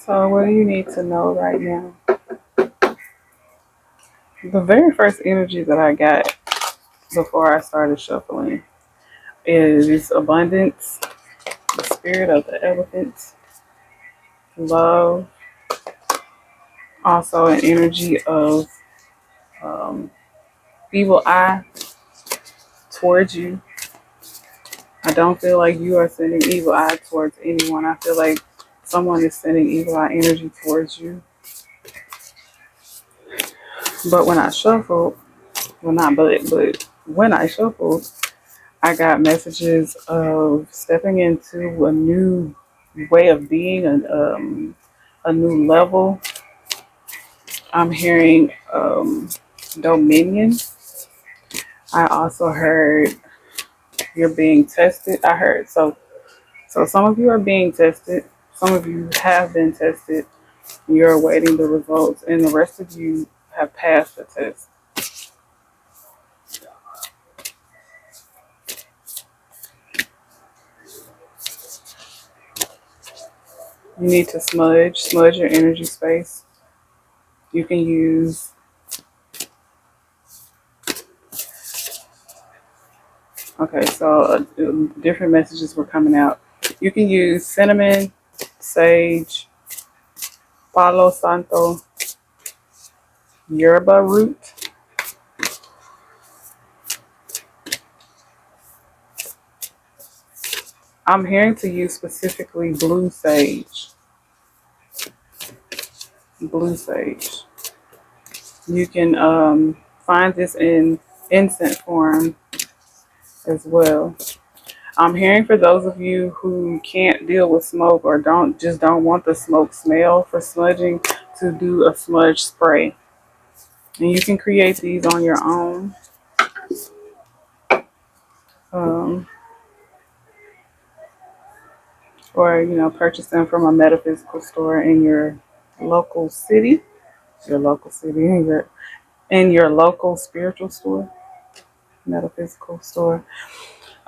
So what do you need to know right now? The very first energy that I got before I started shuffling is abundance, the spirit of the elephant, love, also an energy of um, evil eye towards you. I don't feel like you are sending evil eye towards anyone. I feel like someone is sending evil eye energy towards you. But when I shuffled, well, not but when I shuffled, I got messages of stepping into a new way of being, a new level. I'm hearing dominion. I also heard you're being tested. I heard so some of you are being tested. Some of you have been tested. You're awaiting the results, and the rest of you have passed the test. You need to smudge your energy space. You can use, okay, so different messages were coming out. You can use cinnamon, sage, palo santo, yerba root. I'm hearing to use specifically blue sage. Blue sage. You can find this in incense form as well. I'm hearing for those of you who can't deal with smoke or don't want the smoke smell for smudging, to do a smudge spray. And you can create these on your own. Um, or purchase them from a metaphysical store in your local city, in your local spiritual store, metaphysical store.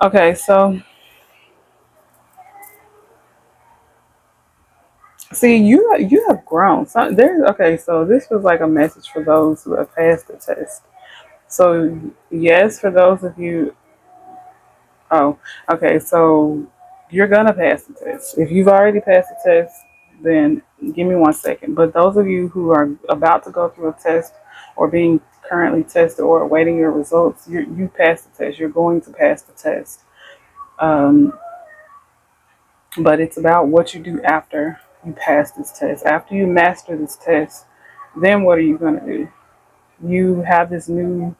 Okay, so see, you have grown. So this was like a message for those who have passed the test. So yes, for those of you, oh, okay, so you're gonna pass the test. If you've already passed the test, then give me 1 second. But those of you who are about to go through a test or being currently tested or awaiting your results, you passed the test. You're going to pass the test. Um, but it's about what you do after you pass this test. After you master this test, then what are you going to do? You have this new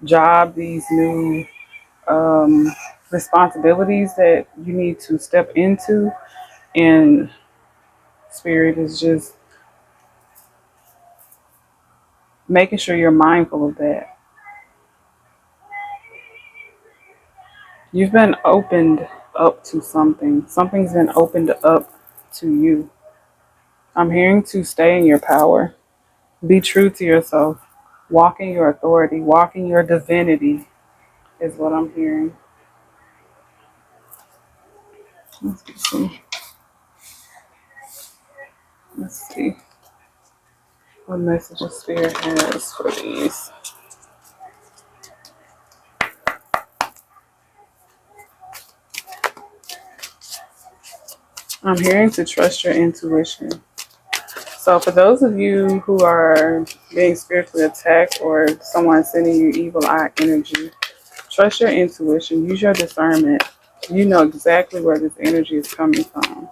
job, these new um, responsibilities that you need to step into, and Spirit is just making sure you're mindful of that. You've been opened up to something. Something's been opened up to you. I'm hearing to stay in your power. Be true to yourself. Walk in your authority. Walk in your divinity is what I'm hearing. Let's see what message the Spirit has for these. I'm hearing to trust your intuition. So for those of you who are being spiritually attacked or someone sending you evil eye energy, trust your intuition. Use your discernment. You know exactly where this energy is coming from.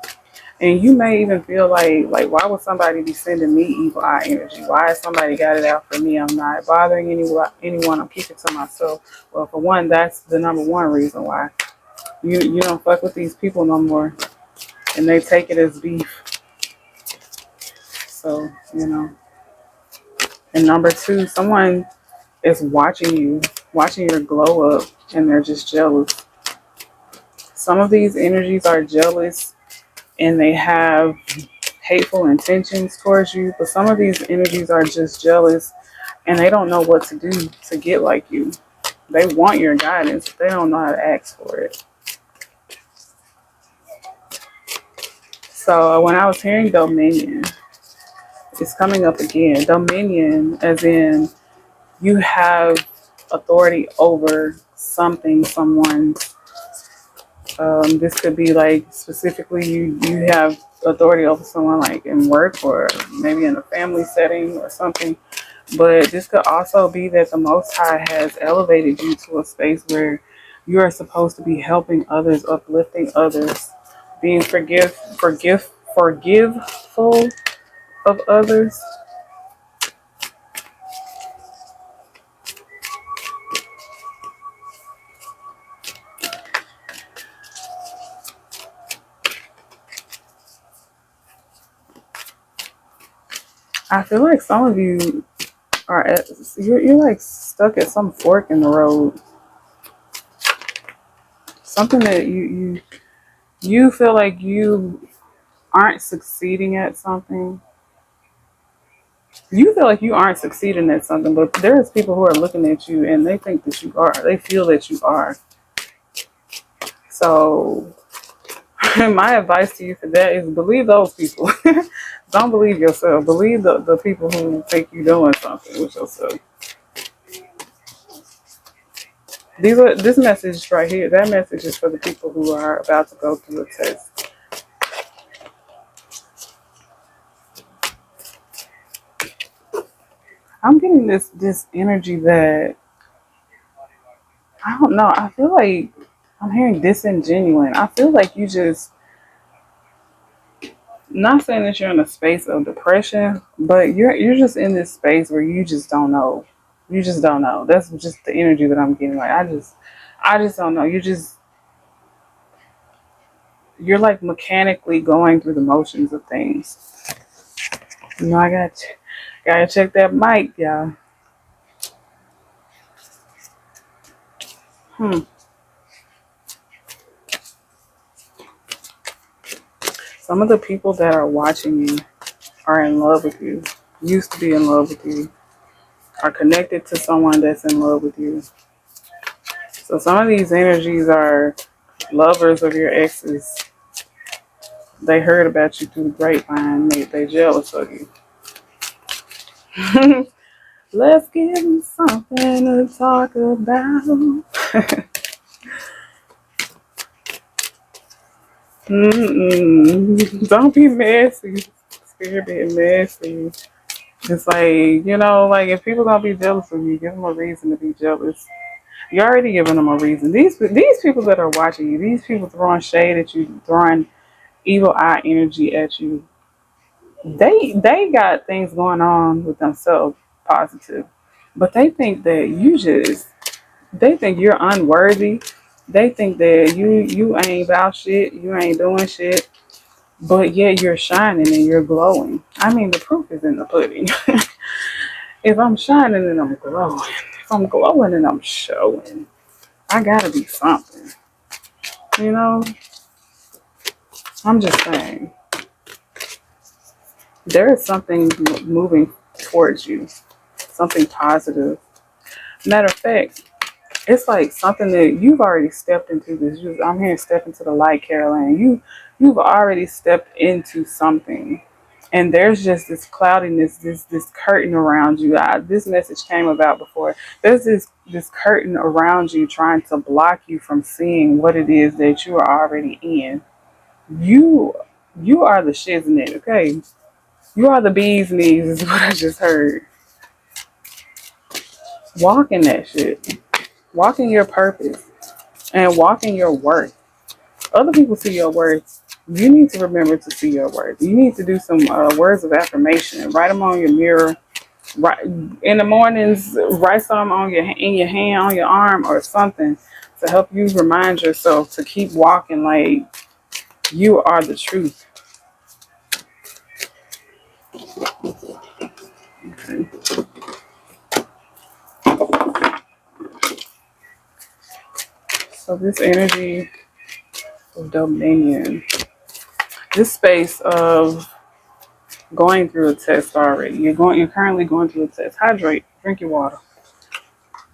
And you may even feel like why would somebody be sending me evil eye energy? Why has somebody got it out for me? I'm not bothering anyone. I'm keeping it to myself. Well, for one, that's the number one reason why. You don't fuck with these people no more. And they take it as beef. So, And number two, someone is watching your glow up, and they're just jealous. Some of these energies are jealous and they have hateful intentions towards you, but some of these energies are just jealous and they don't know what to do to get like you. They want your guidance, but they don't know how to ask for it. So when I was hearing dominion, It's coming up again. Dominion, as in you have authority over something, someone. This could be like specifically you have authority over someone like in work or maybe in a family setting or something. But this could also be that the Most High has elevated you to a space where you are supposed to be helping others, uplifting others, being forgiveful of others. I feel like some of you you're like stuck at some fork in the road. Something that you feel like you aren't succeeding at something. You feel like you aren't succeeding at something, but there's people who are looking at you and they think that you are. They feel that you are. So my advice to you for that is believe those people. Don't believe yourself. Believe the people who think you're doing something with yourself. This message right here, that message is for the people who are about to go through a test. I'm getting this energy that I don't know. I feel like I'm hearing disingenuine. I feel like you just not saying that you're in a space of depression, but you're just in this space where you just don't know. You just don't know. That's just the energy that I'm getting. Like I just don't know. You're like mechanically going through the motions of things. You know, gotta check that mic, y'all. Some of the people that are watching you are in love with you, used to be in love with you, are connected to someone that's in love with you. So some of these energies are lovers of your exes. They heard about you through the grapevine. They jealous of you. Let's give them something to talk about. Don't be messy. Spirit being messy. It's like, like if people gonna be jealous of you, give them a reason to be jealous. You're already giving them a reason. These people that are watching you, these people throwing shade at you, throwing evil eye energy at you, they got things going on with themselves positive. But they think you're unworthy. They think that you ain't about shit, you ain't doing shit, but yet you're shining and you're glowing. I mean, the proof is in the pudding. If I'm shining and I'm glowing, if I'm glowing and I'm showing, I gotta be something. You know, I'm just saying, there is something moving towards you, something positive. Matter of fact, it's like something that you've already stepped into. I'm here, step into the light, Caroline. You've already stepped into something, and there's just this cloudiness, this curtain around you. This message came about before. There's this curtain around you, trying to block you from seeing what it is that you are already in. You you are the shiznit, okay? You are the bee's knees, is what I just heard. Walk in that shit. Walk in your purpose and walk in your worth. Other people see your worth. You need to remember to see your worth. You need to do some words of affirmation. Write them on your mirror. Right in the mornings. Write some on in your hand, on your arm, or something to help you remind yourself to keep walking like you are the truth. Okay. So this energy of dominion, this space of going through a test already. You're currently going through a test. Hydrate, drink your water.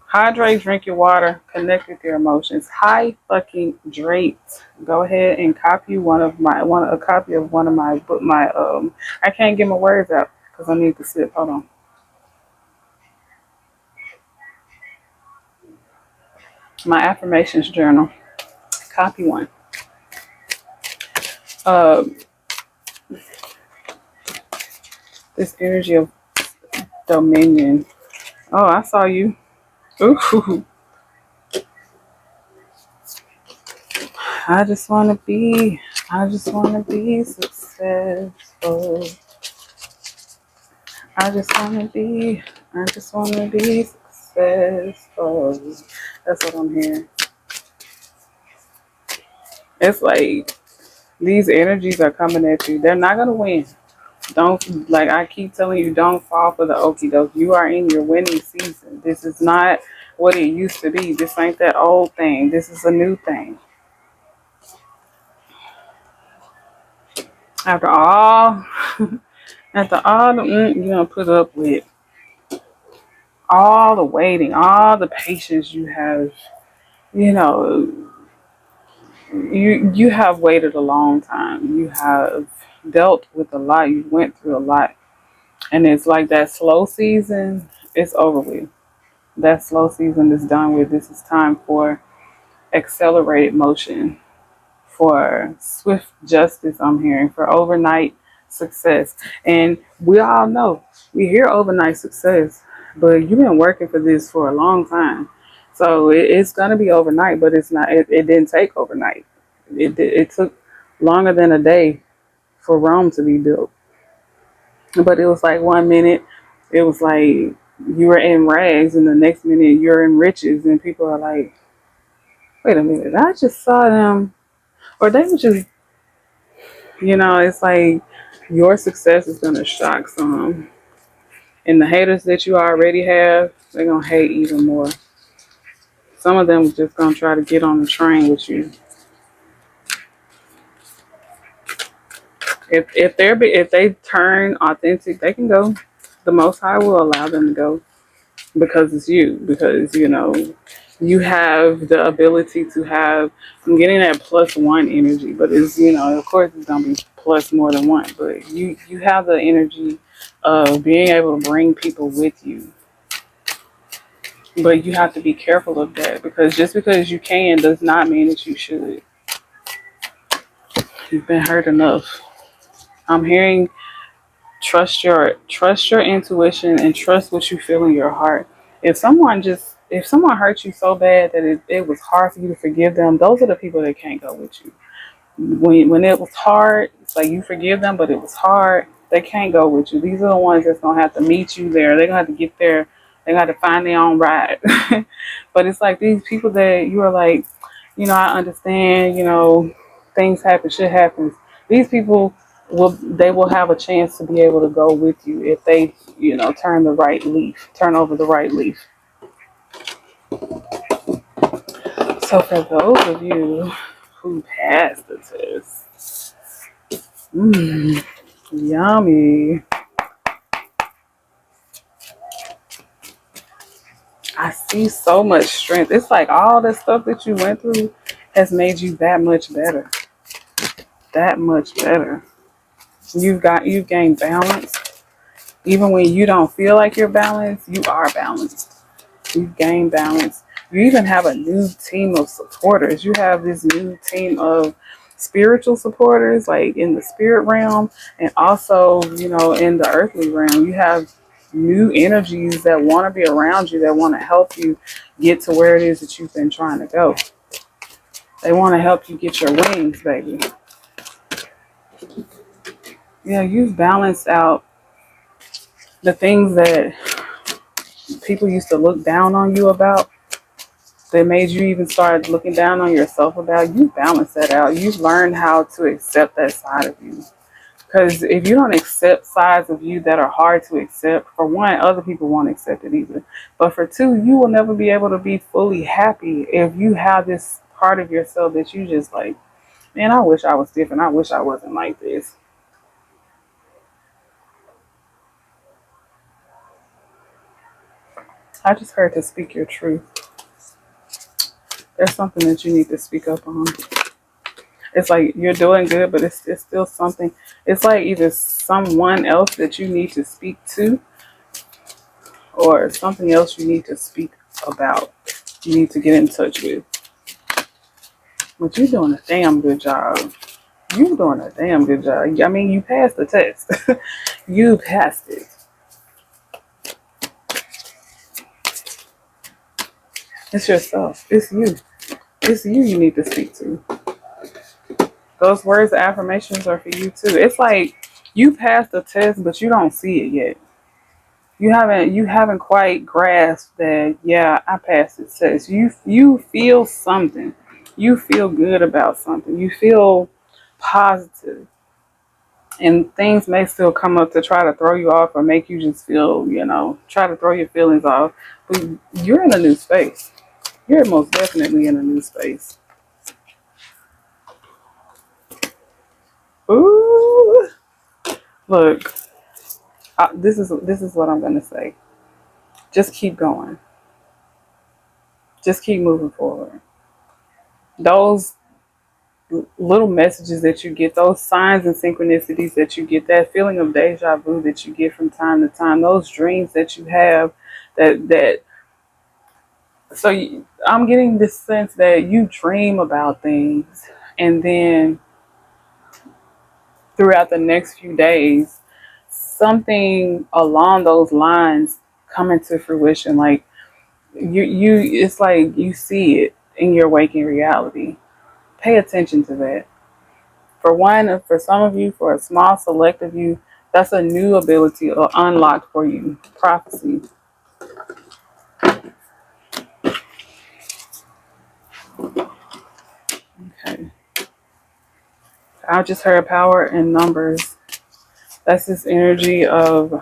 Hydrate, drink your water, connect with your emotions. Hi fucking Drake. Go ahead and copy a copy of one of my book, I can't get my words out. because I need to sip. Hold on. My affirmations journal. Copy one. Uh, this energy of dominion. Oh, I saw you. Ooh. I just want to be. I just want to be successful. I just want to be. I just want to be successful. That's what I'm hearing. It's like these energies are coming at you. They're not gonna win. Don't, like I keep telling you, don't fall for the okie doke. You are in your winning season. This is not what it used to be. This ain't that old thing. This is a new thing. After all, after all the you're gonna put up with, all the waiting, all the patience you have, you know, you have waited a long time. You have dealt with a lot. You went through a lot, and it's like that slow season. It's over with. That slow season is done with. This is time for accelerated motion, for swift justice. I'm hearing for overnight success, and we all know we hear overnight success, but you've been working for this for a long time, so it's gonna be overnight. But it's not. It didn't take overnight. It took longer than a day for Rome to be built, but it was like 1 minute, it was like you were in rags, and the next minute you're in riches, and people are like, "Wait a minute, I just saw them," or they were just, it's like your success is gonna shock some, and the haters that you already have, they're gonna hate even more. Some of them just gonna try to get on the train with you. If they turn authentic, they can go. The Most High will allow them to go because it's you. Because you have the ability to have. I'm getting that +1 energy, but it's of course it's gonna be plus more than one. But you have the energy of being able to bring people with you. But you have to be careful of that, because just because you can does not mean that you should. You've been hurt enough. I'm hearing trust your intuition and trust what you feel in your heart. If someone hurt you so bad that it was hard for you to forgive them, those are the people that can't go with you. When it was hard, it's like you forgive them, but it was hard, they can't go with you. These are the ones that's gonna have to meet you there. They're gonna have to get there. They're gonna have to find their own ride. But it's like these people that you are like, I understand, things happen, shit happens. These people will have a chance to be able to go with you if they, turn over the right leaf. So for those of you who passed the test, yummy. I see so much strength. It's like all the stuff that you went through has made you that much better. That much better. You've gained balance. Even when you don't feel like you're balanced, you are balanced. You've gained balance. You even have a new team of supporters. You have this new team of spiritual supporters, like in the spirit realm, and also, in the earthly realm. You have new energies that want to be around you, that want to help you get to where it is that you've been trying to go. They want to help you get your wings, baby. Yeah, you've balanced out the things that people used to look down on you about, that made you even start looking down on yourself about. You balance that out. You've learned how to accept that side of you. Because if you don't accept sides of you that are hard to accept, for one, other people won't accept it either. But for two, you will never be able to be fully happy if you have this part of yourself that you just like, man, I wish I was different. I wish I wasn't like this. I just heard to speak your truth. There's something that you need to speak up on. It's like you're doing good, but it's still something. It's like either someone else that you need to speak to, or something else you need to speak about. You need to get in touch with. But you're doing a damn good job. You're doing a damn good job. I mean, you passed the test. You passed it. It's yourself. It's you. It's you need to speak to. Those words of affirmations are for you too. It's like you passed the test, but you don't see it yet. You haven't quite grasped that, yeah, I passed the test. You feel something. You feel good about something. You feel positive. And things may still come up to try to throw you off or make you just feel, try to throw your feelings off. But you're in a new space. You're most definitely in a new space. Ooh. Look, this is what I'm going to say. Just keep going. Just keep moving forward. Those little messages that you get, those signs and synchronicities that you get, that feeling of deja vu that you get from time to time, those dreams that you have, I'm getting this sense that you dream about things, and then throughout the next few days, something along those lines come into fruition. Like it's like you see it in your waking reality. Pay attention to that. For some of you, for a small select of you, that's a new ability or unlocked for you. Prophecy. Okay. I just heard power in numbers. That's this energy of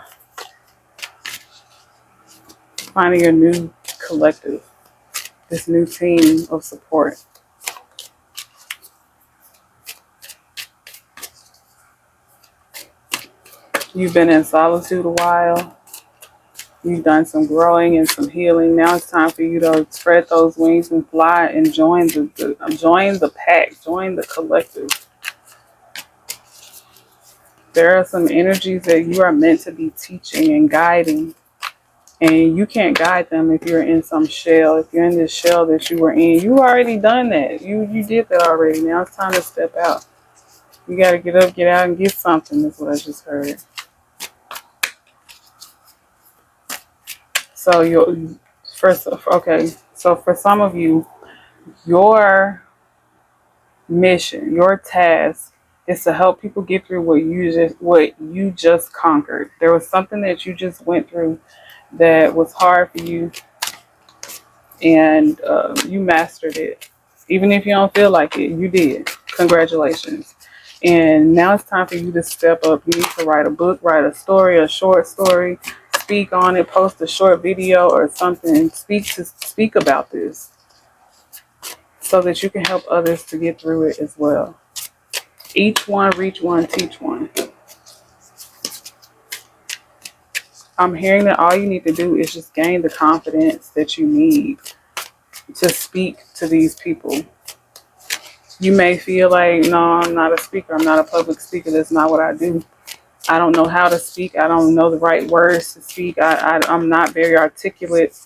finding your new collective, this new team of support. You've been in solitude a while. You've done some growing and some healing. Now it's time for you to spread those wings and fly and join the pack, join the collective. There are some energies that you are meant to be teaching and guiding, and you can't guide them if you're in some shell. If you're in this shell that you were in, you already done that. You did that already. Now it's time to step out. You got to get up, get out, and get something. That's what I just heard. So so for some of you, your mission, your task is to help people get through what you just conquered. There was something that you just went through that was hard for you, and you mastered it. Even if you don't feel like it, you did. Congratulations. And now it's time for you to step up. You need to write a book, write a story, a short story, speak on it, post a short video or something, speak about this so that you can help others to get through it as well. Each one, reach one, teach one. I'm hearing that all you need to do is just gain the confidence that you need to speak to these people. You may feel like, no, I'm not a speaker. I'm not a public speaker. That's not what I do. I don't know how to speak. I don't know the right words to speak. I'm not very articulate.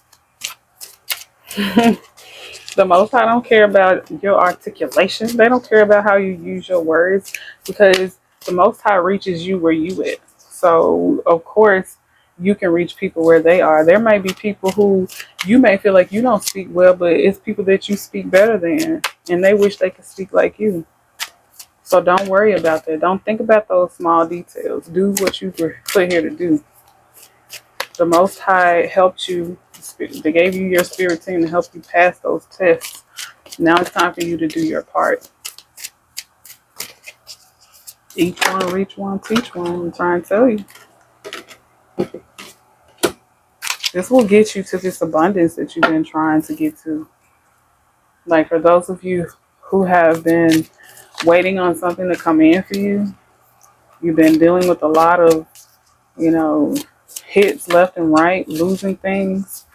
The Most High don't care about your articulation. They don't care about how you use your words, because the Most High reaches you where you at. So, of course, you can reach people where they are. There may be people who you may feel like you don't speak well, but it's people that you speak better than, and they wish they could speak like you. So don't worry about that. Don't think about those small details. Do what you were put here to do. The Most High helped you. They gave you your spirit team to help you pass those tests. Now it's time for you to do your part. Each one, reach one, teach one. I'm trying to tell you. This will get you to this abundance that you've been trying to get to. Like for those of you who have been waiting on something to come in for you, you've been dealing with a lot of, hits left and right, losing things,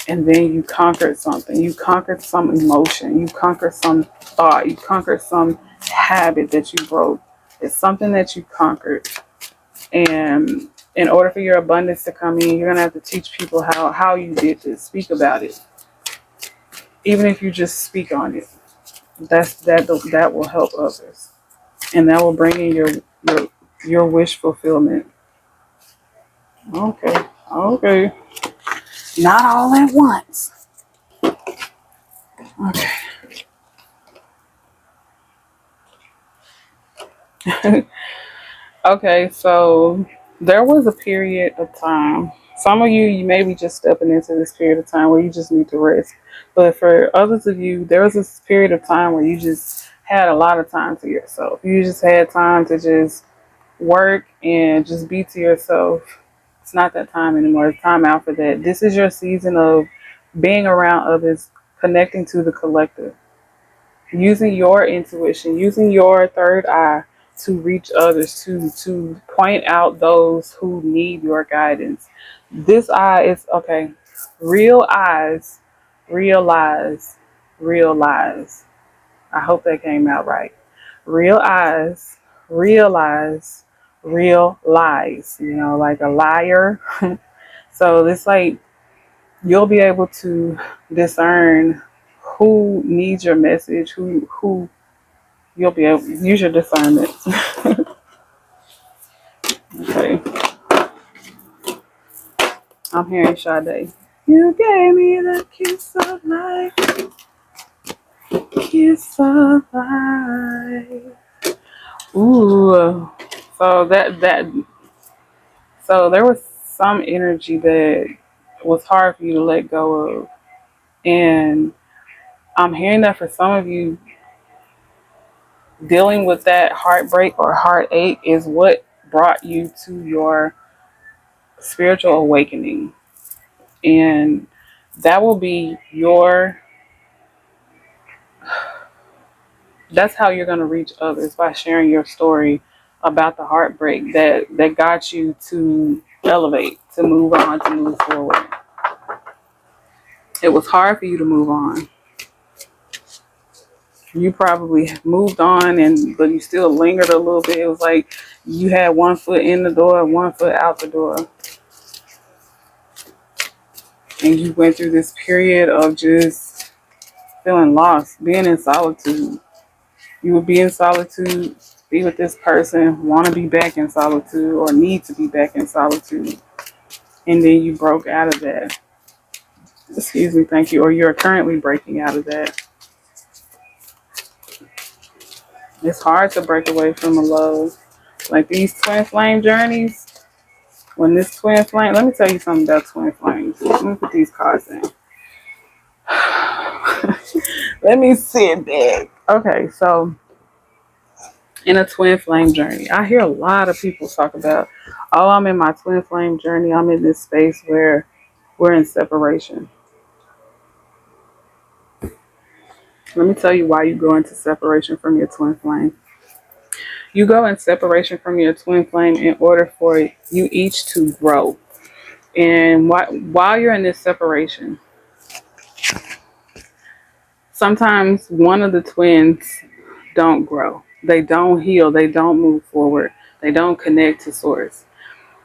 and then you conquered something. You conquered some emotion. You conquered some thought. You conquered some habit that you broke. It's something that you conquered. And in order for your abundance to come in, you're going to have to teach people how you did this. Speak about it. Even if you just speak on it. That will help others. And that will bring in your wish fulfillment. Okay. Okay. Not all at once. Okay. Okay, so there was a period of time. Some of you may be just stepping into this period of time where you just need to rest. But for others of you, there was this period of time where you just had a lot of time to yourself. You just had time to just work and just be to yourself. It's not that time anymore. It's time out for that. This is your season of being around others, connecting to the collective, using your intuition, using your third eye to reach others, to point out those who need your guidance. This eye is okay. Real eyes realize, realize. I hope that came out right. Real eyes realize, real lies. You know, like a liar. So it's like you'll be able to discern who needs your message, who you'll be able to use your discernment. Okay. I'm hearing Sade. You gave me the kiss of life. Kiss of life. Ooh. So so there was some energy that was hard for you to let go of. And I'm hearing that for some of you, dealing with that heartbreak or heartache is what brought you to your spiritual awakening. And that will be that's how you're going to reach others, by sharing your story about the heartbreak that got you to elevate, to move on, to move forward. It was hard for you to move on. You probably moved on, but you still lingered a little bit. It was like you had one foot in the door, one foot out the door. And you went through this period of just feeling lost, being in solitude. You would be in solitude, be with this person, want to be back in solitude or need to be back in solitude. And then you broke out of that. Excuse me, thank you. Or you're currently breaking out of that. It's hard to break away from a love. Like these twin flame journeys, when this twin flame, let me tell you something about twin flames. Let me put these cards in. Let me sit back. Okay, so in a twin flame journey, I hear a lot of people talk about, oh, I'm in my twin flame journey. I'm in this space where we're in separation. Let me tell you why you go into separation from your twin flame. You go in separation from your twin flame in order for you each to grow. And while you're in this separation, sometimes one of the twins don't grow. They don't heal. They don't move forward. They don't connect to source.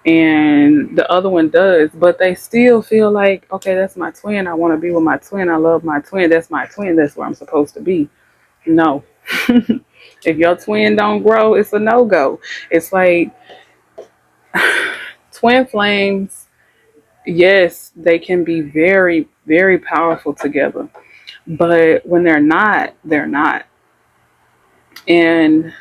And the other one does, but they still feel like, okay, that's my twin. I want to be with my twin. I love my twin. That's my twin. That's where I'm supposed to be. No. If your twin don't grow, it's a no-go. It's like twin flames, yes, they can be very, very powerful together. But when they're not, they're not. And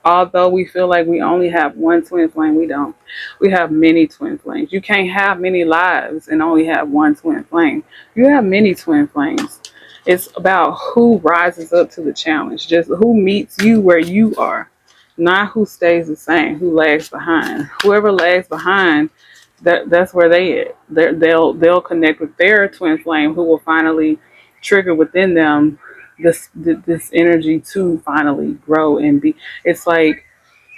although we feel like we only have one twin flame, we don't. We have many twin flames. You can't have many lives and only have one twin flame. You have many twin flames. It's about who rises up to the challenge, just who meets you where you are, not who stays the same, who lags behind. Whoever lags behind, that's where they at. They'll connect with their twin flame, who will finally trigger within them this energy to finally grow and be. It's like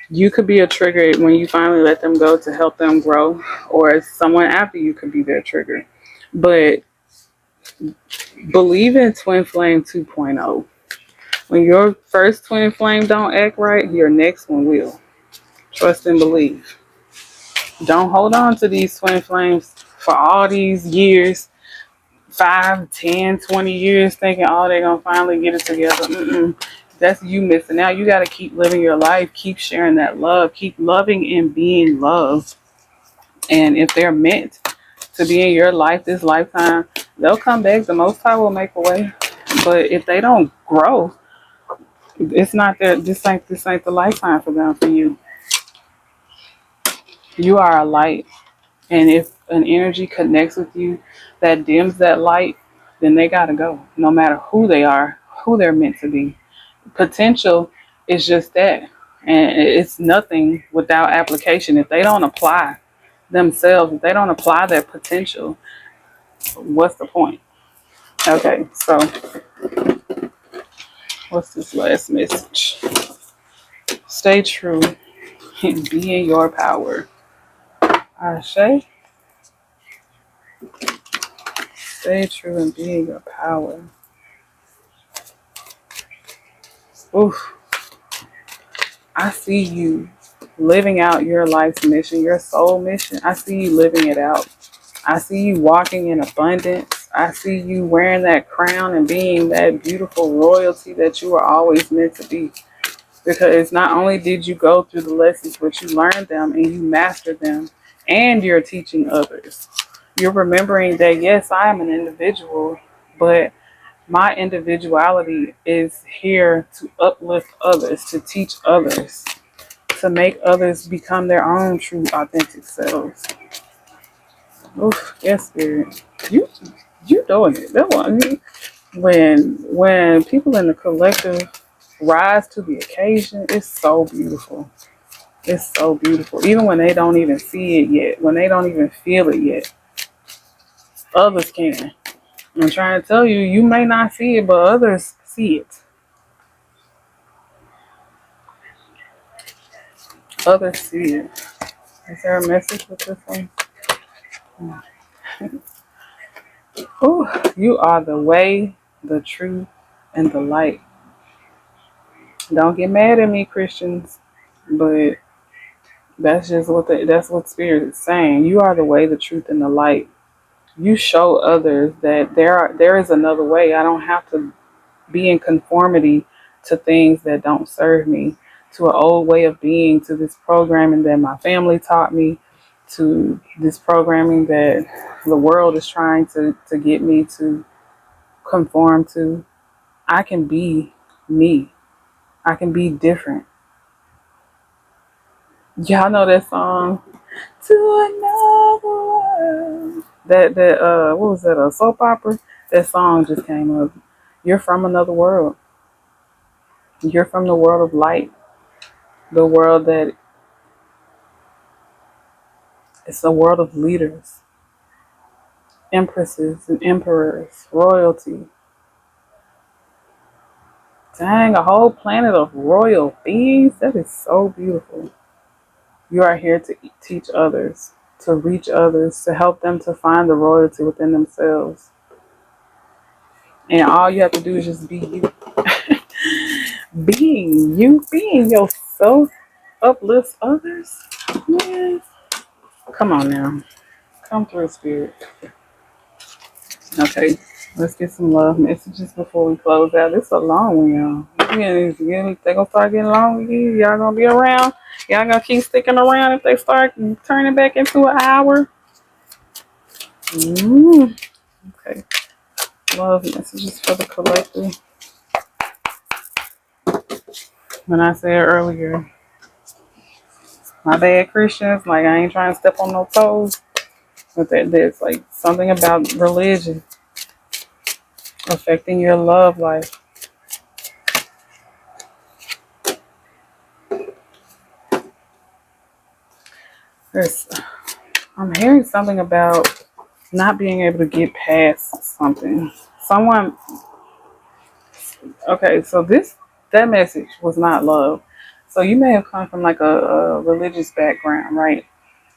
you could be a trigger when you finally let them go to help them grow, or someone after you could be their trigger. But believe in Twin Flame 2.0. When your first twin flame don't act right, your next one will. Trust and believe. Don't hold on to these twin flames for all these years, 5, 10, 20 years, thinking, oh, they're going to finally get it together. That's you missing out. You got to keep living your life. Keep sharing that love. Keep loving and being loved. And if they're meant to be in your life this lifetime, they'll come back. The Most High will make a way. But if they don't grow, it's not that this ain't the lifetime for them, for you. You are a light. And if an energy connects with you that dims that light, then they gotta go. No matter who they are, who they're meant to be. Potential is just that. And it's nothing without application. If they don't apply themselves, if they don't apply their potential, what's the point? Okay, so what's this last message? Stay true and be in your power. Ashe, stay true and be in your power. Oof. I see you living out your life's mission, your soul mission. I see you living it out. I see you walking in abundance. I see you wearing that crown and being that beautiful royalty that you were always meant to be. Because not only did you go through the lessons, but you learned them and you mastered them, and you're teaching others. You're remembering that, yes, I am an individual, but my individuality is here to uplift others, to teach others, to make others become their own true, authentic selves. Oof, yes, Spirit. You doing it. That one. When people in the collective rise to the occasion, it's so beautiful. It's so beautiful. Even when they don't even see it yet, when they don't even feel it yet, others can. I'm trying to tell you, you may not see it, but others see it. Others see it. Is there a message with this one? Ooh, you are the way, the truth, and the light. Don't get mad at me, Christians, but that's just that's what Spirit is saying. You are the way, the truth, and the light. You show others that there is another way. I don't have to be in conformity to things that don't serve me, to an old way of being, to this programming that my family taught me, to this programming that the world is trying to get me to conform to. I can be me. I can be different. Y'all know that song, To Another World. That what was that, a soap opera? That song just came up. You're from another world. You're from the world of light. The world that it's a world of leaders, empresses and emperors, royalty. Dang, a whole planet of royal beings. That is so beautiful. You are here to teach others, to reach others, to help them to find the royalty within themselves. And all you have to do is just be you. Being yourself uplifts others. Man, come on now. Come through, Spirit. Okay, let's get some love messages before we close out. This is a long one, y'all. They're gonna start getting long again. Y'all gonna be around. Y'all gonna keep sticking around if they start turning back into an hour. Okay, love messages for the collective. When I said earlier, my bad, Christians, like I ain't trying to step on no toes, but there's like something about religion affecting your love life. I'm hearing something about not being able to get past something. Okay, so that message was not love. So you may have come from like a religious background, right?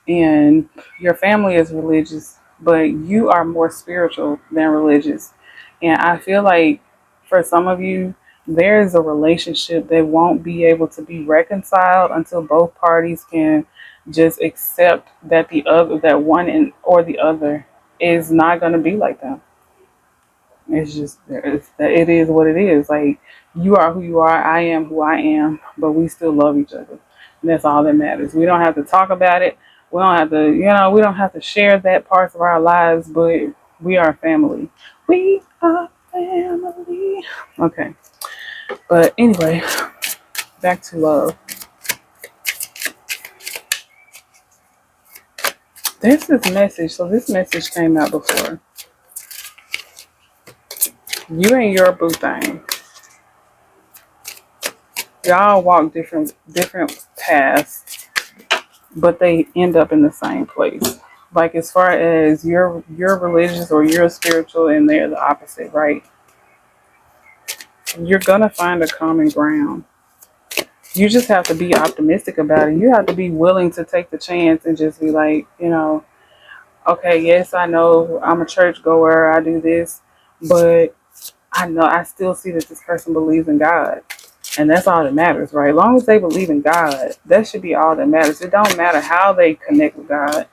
And your family is religious, but you are more spiritual than religious. And I feel like for some of you, There is a relationship that won't be able to be reconciled until both parties can just accept that the other, that one and or the other is not going to be like them. It's just, it is what it is. Like, you are who you are, I am who I am, but we still love each other. And that's all that matters. We don't have to talk about it. We don't have to, we don't have to share that parts of our lives, but we are family. We are family. Okay. But anyway, back to love. There's this message. So this message came out before. You and your boo thing, y'all walk different paths, but they end up in the same place. Like, as far as you're religious or you're spiritual and they're the opposite, right? You're gonna find a common ground. You just have to be optimistic about it. You have to be willing to take the chance and just be like, okay, yes, I know I'm a church goer, I do this, but I know I still see that this person believes in God. And that's all that matters, right? As long as they believe in God, that should be all that matters. It don't matter how they connect with God.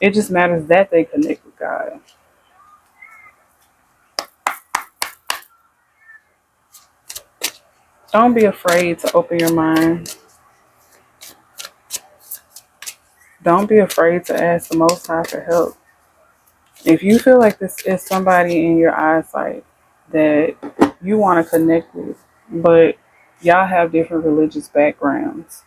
It just matters that they connect with God. Don't be afraid to open your mind. Don't be afraid to ask the Most High for help. If you feel like this is somebody in your eyesight that you want to connect with, but y'all have different religious backgrounds,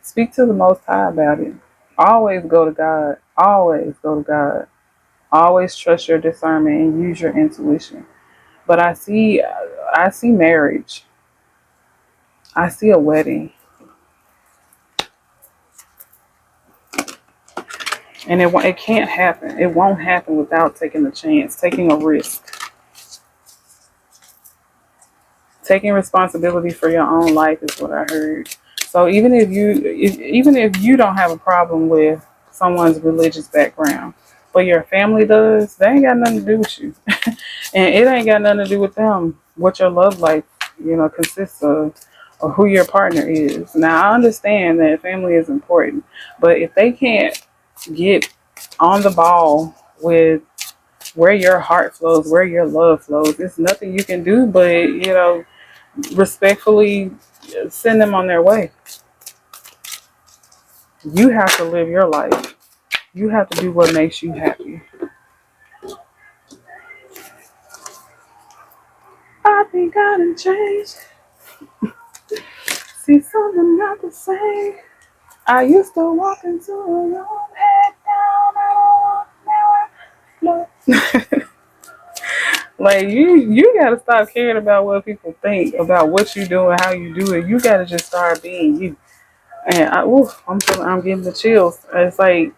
speak to the Most High about it. Always go to God. Always go to God. Always trust your discernment and use your intuition. But I see marriage. I see a wedding. And it can't happen. It won't happen without taking a chance, taking a risk, taking responsibility for your own life is what I heard. So even if you don't have a problem with someone's religious background, but your family does, they ain't got nothing to do with you, and it ain't got nothing to do with them. What your love life, consists of, or who your partner is. Now I understand that family is important, but if they can't get on the ball with where your heart flows, where your love flows, there's nothing you can do but, respectfully send them on their way. You have to live your life. You have to do what makes you happy. I think I done changed. See something not the same. I used to walk into a room, head down, I don't want now. Like, you gotta stop caring about what people think about what you do and how you do it. You gotta just start being you. And I'm getting the chills. It's like,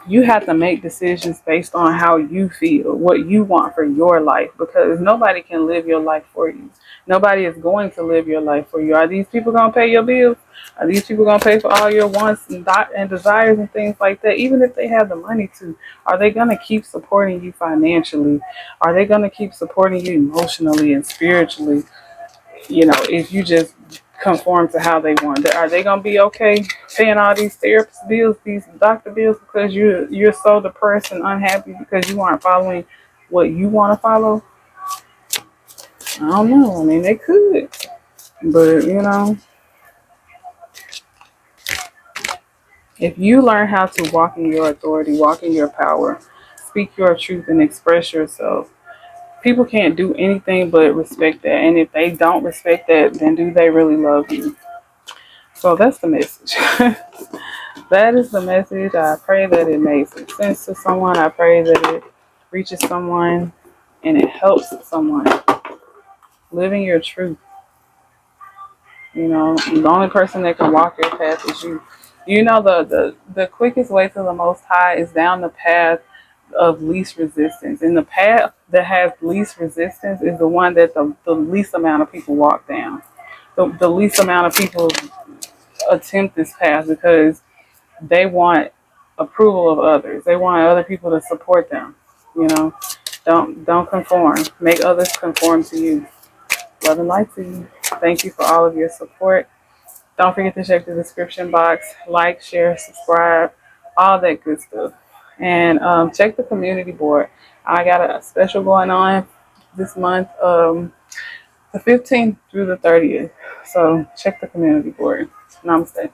you have to make decisions based on how you feel, what you want for your life, because nobody can live your life for you. Nobody is going to live your life for you. Are these people going to pay your bills? Are these people going to pay for all your wants and desires and things like that? Even if they have the money to, are they going to keep supporting you financially? Are they going to keep supporting you emotionally and spiritually? If you just conform to how they want. Are they gonna be okay paying all these therapist bills, these doctor bills, because you're so depressed and unhappy because you aren't following what you want to follow? I don't know. I mean, they could, but if you learn how to walk in your authority, walk in your power, speak your truth, and express yourself, people can't do anything but respect that. And if they don't respect that, then do they really love you? So that's the message. That is the message. I pray that it makes sense to someone. I pray that it reaches someone and it helps someone. Living your truth. The only person that can walk your path is you. The quickest way to the Most High is down the path of least resistance. And the path that has least resistance is the one that the least amount of people walk down. The least amount of people attempt this path because they want approval of others. They want other people to support them. Don't conform. Make others conform to you. Love and light to you. Thank you for all of your support. Don't forget to check the description box, like, share, subscribe, all that good stuff. And check the community board. I got a special going on this month, the 15th through the 30th. So check the community board. Namaste.